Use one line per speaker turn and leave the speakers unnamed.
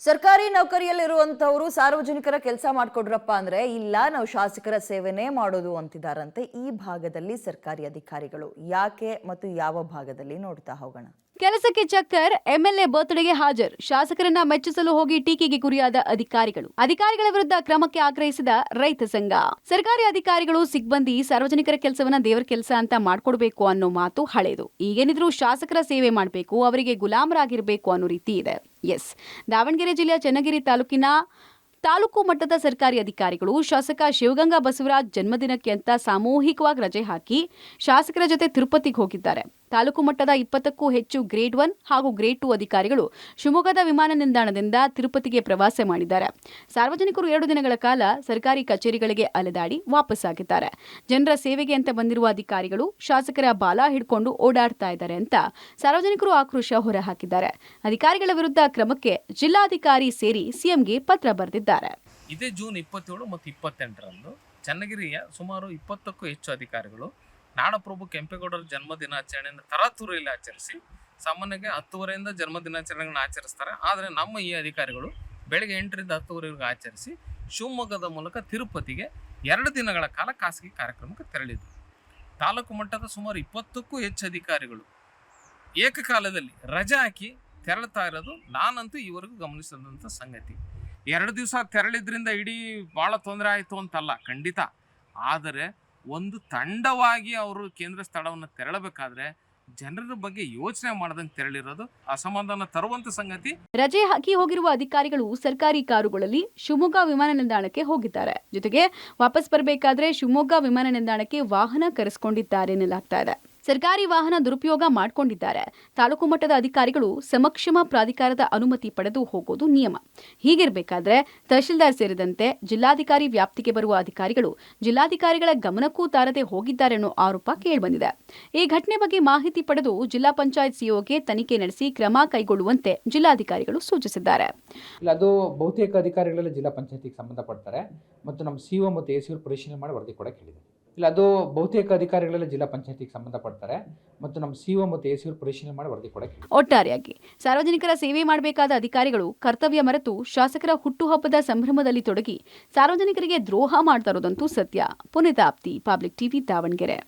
ಸರ್ಕಾರಿ ನೌಕರಿಯಲ್ಲಿರುವಂತವರು ಸಾರ್ವಜನಿಕರ ಕೆಲಸ ಮಾಡ್ಕೊಡ್ರಪ್ಪ ಅಂದ್ರೆ ಇಲ್ಲ ನಾವು ಶಾಸಕರ ಸೇವೆನೇ ಮಾಡೋದು ಅಂತಿದಾರಂತೆ ಈ ಭಾಗದಲ್ಲಿ ಸರ್ಕಾರಿ ಅಧಿಕಾರಿಗಳು ಯಾಕೆ ಮತ್ತು ಯಾವ ಭಾಗದಲ್ಲಿ ನೋಡ್ತಾ ಹೋಗೋಣ.
ಕೆಲಸಕ್ಕೆ ಚಕ್ಕರ್, ಎಂಎಲ್ಎ ಬರ್ತ್ಡೇಗೆ ಹಾಜರ್, ಶಾಸಕರನ್ನ ಮೆಚ್ಚಿಸಲು ಹೋಗಿ ಟೀಕೆಗೆ ಗುರಿಯಾದ ಅಧಿಕಾರಿಗಳ ವಿರುದ್ಧ ಕ್ರಮಕ್ಕೆ ಆಗ್ರಹಿಸಿದ ರೈತ ಸಂಘ. ಸರ್ಕಾರಿ ಅಧಿಕಾರಿಗಳು ಸಿಬ್ಬಂದಿ ಸಾರ್ವಜನಿಕರ ಕೆಲಸವನ್ನ ದೇವರ ಕೆಲಸ ಅಂತ ಮಾಡ್ಕೊಡ್ಬೇಕು ಅನ್ನೋ ಮಾತು ಹಳೇದು. ಈಗೇನಿದ್ರು ಶಾಸಕರ ಸೇವೆ ಮಾಡಬೇಕು, ಅವರಿಗೆ ಗುಲಾಮರಾಗಿರ್ಬೇಕು ಅನ್ನೋ ರೀತಿ ಇದೆ. ಎಸ್, ದಾವಣಗೆರೆ ಜಿಲ್ಲೆಯ ಚನ್ನಗಿರಿ ತಾಲೂಕು ಮಟ್ಟದ ಸರ್ಕಾರಿ ಅಧಿಕಾರಿಗಳು ಶಾಸಕ ಶಿವಗಂಗಾ ಬಸವರಾಜ್ ಜನ್ಮದಿನಕ್ಕೆ ಅಂತ ಸಾಮೂಹಿಕವಾಗಿ ರಜೆ ಹಾಕಿ ಶಾಸಕರ ಜೊತೆ ತಿರುಪತಿಗೆ ಹೋಗಿದ್ದಾರೆ. ತಾಲೂಕು ಮಟ್ಟದ 20ಕ್ಕೂ ಹೆಚ್ಚು ಗ್ರೇಡ್ 1 ಹಾಗೂ ಗ್ರೇಡ್ 2 ಅಧಿಕಾರಿಗಳು ಶಿವಮೊಗ್ಗದ ವಿಮಾನ ನಿಲ್ದಾಣದಿಂದ ತಿರುಪತಿಗೆ ಪ್ರವಾಸ ಮಾಡಿದ್ದಾರೆ. ಸಾರ್ವಜನಿಕರು 2 ದಿನಗಳ ಕಾಲ ಸರ್ಕಾರಿ ಕಚೇರಿಗಳಿಗೆ ಅಲೆದಾಡಿ ವಾಪಸ್ಸಾಗಿದ್ದಾರೆ. ಜನರ ಸೇವೆಗೆ ಅಂತ ಬಂದಿರುವ ಅಧಿಕಾರಿಗಳು ಶಾಸಕರ ಬಾಲ ಹಿಡ್ಕೊಂಡು ಓಡಾಡ್ತಾ ಇದ್ದಾರೆ ಅಂತ ಸಾರ್ವಜನಿಕರು ಆಕ್ರೋಶ ಹೊರಹಾಕಿದ್ದಾರೆ. ಅಧಿಕಾರಿಗಳ ವಿರುದ್ಧ ಕ್ರಮಕ್ಕೆ ಜಿಲ್ಲಾಧಿಕಾರಿ ಸೇರಿ ಸಿಎಂಗೆ ಪತ್ರ ಬರೆದಿದ್ದಾರೆ.
ಇದೇ ಜೂನ್ 27 ಮತ್ತು 28ರಂದು ಚನ್ನಗಿರಿಯ ಸುಮಾರು 20ಕ್ಕೂ ಹೆಚ್ಚು ಅಧಿಕಾರಿಗಳು ನಾಡಪ್ರಭು ಕೆಂಪೇಗೌಡರ ಜನ್ಮ ದಿನಾಚರಣೆಯನ್ನು ತರಾತುರಿಯಲ್ಲಿ ಆಚರಿಸಿ ಸಾಮಾನ್ಯವಾಗಿ 10:30ಯಿಂದ ಜನ್ಮ ದಿನಾಚರಣೆಗಳನ್ನ ಆಚರಿಸ್ತಾರೆ. ಆದರೆ ನಮ್ಮ ಈ ಅಧಿಕಾರಿಗಳು ಬೆಳಗ್ಗೆ 8ರಿಂದ 10:00ವರೆಗೂ ಆಚರಿಸಿ ಶಿವಮೊಗ್ಗದ ಮೂಲಕ ತಿರುಪತಿಗೆ 2 ದಿನಗಳ ಕಾಲ ಖಾಸಗಿ ಕಾರ್ಯಕ್ರಮಕ್ಕೆ ತೆರಳಿದರು. ತಾಲೂಕು ಮಟ್ಟದ ಸುಮಾರು 20ಕ್ಕೂ ಹೆಚ್ಚು ಅಧಿಕಾರಿಗಳು ಏಕಕಾಲದಲ್ಲಿ ರಜೆ ಹಾಕಿ ತೆರಳುತ್ತಾ ಇರೋದು ನಾನಂತೂ ಈವರೆಗೂ ಗಮನಿಸಿದಂಥ ಸಂಗತಿ. 2 ದಿವಸ ತೆರಳಿದ್ರಿಂದ ಇಡೀ ಭಾಳ ತೊಂದರೆ ಆಯಿತು ಅಂತಲ್ಲ, ಖಂಡಿತ. ಆದರೆ ಒಂದು ತಂಡವಾಗಿ ಅವರು ಕೇಂದ್ರ ಸ್ಥಳವನ್ನು ತೆರಳಬೇಕಾದ್ರೆ ಜನರ ಬಗ್ಗೆ ಯೋಚನೆ ಮಾಡದಂಗೆ ತೆರಳಿರೋದು ಅಸಮಾಧಾನ ತರುವಂತ ಸಂಗತಿ.
ರಜೆ ಹಾಕಿ ಹೋಗಿರುವ ಅಧಿಕಾರಿಗಳು ಸರ್ಕಾರಿ ಕಾರುಗಳಲ್ಲಿ ಶಿವಮೊಗ್ಗ ವಿಮಾನ ನಿಲ್ದಾಣಕ್ಕೆ ಹೋಗಿದ್ದಾರೆ. ಜೊತೆಗೆ ವಾಪಸ್ ಬರಬೇಕಾದ್ರೆ ಶಿವಮೊಗ್ಗ ವಿಮಾನ ನಿಲ್ದಾಣಕ್ಕೆ ವಾಹನ ಕರೆಸಿಕೊಂಡಿದ್ದಾರೆ ಎನ್ನಲಾಗ್ತಾ ಇದೆ. ಸರ್ಕಾರಿ ವಾಹನ ದುರುಪಯೋಗ ಮಾಡಿಕೊಂಡಿದ್ದಾರೆ. ತಾಲೂಕು ಮಟ್ಟದ ಅಧಿಕಾರಿಗಳು ಸಮಕ್ಷಮ ಪ್ರಾಧಿಕಾರದ ಅನುಮತಿ ಪಡೆದು ಹೋಗೋದು ನಿಯಮ. ಹೀಗಿರಬೇಕಾದ್ರೆ ತಹಶೀಲ್ದಾರ್ ಸೇರಿದಂತೆ ಜಿಲ್ಲಾಧಿಕಾರಿ ವ್ಯಾಪ್ತಿಗೆ ಬರುವ ಅಧಿಕಾರಿಗಳು ಜಿಲ್ಲಾಧಿಕಾರಿಗಳ ಗಮನಕ್ಕೂ ತಾರದೆ ಹೋಗಿದ್ದಾರೆ ಅನ್ನೋ ಆರೋಪ ಕೇಳಿಬಂದಿದೆ. ಈ ಘಟನೆ ಬಗ್ಗೆ ಮಾಹಿತಿ ಪಡೆದು ಜಿಲ್ಲಾ ಪಂಚಾಯತ್ ಸಿಒಗೆ ತನಿಖೆ ನಡೆಸಿ ಕ್ರಮ ಕೈಗೊಳ್ಳುವಂತೆ ಜಿಲ್ಲಾಧಿಕಾರಿಗಳು ಸೂಚಿಸಿದ್ದಾರೆ.
ಅದು ಬಹುತೇಕ ಅಧಿಕಾರಿಗಳೆಲ್ಲ ಜಿಲ್ಲಾ ಪಂಚಾಯತಿಗೆ ಸಂಬಂಧಪಡ್ತಾರೆ ಮತ್ತು ನಮ್ಮ ಸಿಒ ಮತ್ತು ಎಸಿಒ ಪರಿಶೀಲನೆ ಮಾಡಿ ವರದಿ ಕೊಡಕ್ಕೆ ಹೇಳಿದೆ. ಅದು ಬಹುತೇಕ ಅಧಿಕಾರಿಗಳೆಲ್ಲ ಜಿಲ್ಲಾ ಪಂಚಾಯತಿಗೆ ಸಂಬಂಧಪಡ್ತಾರೆ ಮತ್ತು ನಮ್ಮ ಸಿಒ ಮತ್ತು ಎಸಿಒ ಪರಿಶೀಲನೆ ಮಾಡಿ ವರದಿ ಕೊಡಕ್ಕೆ.
ಒಟ್ಟಾರೆಯಾಗಿ ಸಾರ್ವಜನಿಕರ ಸೇವೆ ಮಾಡಬೇಕಾದ ಅಧಿಕಾರಿಗಳು ಕರ್ತವ್ಯ ಮರೆತು ಶಾಸಕರ ಹುಟ್ಟುಹಬ್ಬದ ಸಂಭ್ರಮದಲ್ಲಿ ತೊಡಗಿ ಸಾರ್ವಜನಿಕರಿಗೆ ದ್ರೋಹ ಮಾಡ್ತಾ ಇರೋದಂತೂ ಸತ್ಯ. Puneet Apti, public TV, Davanagere.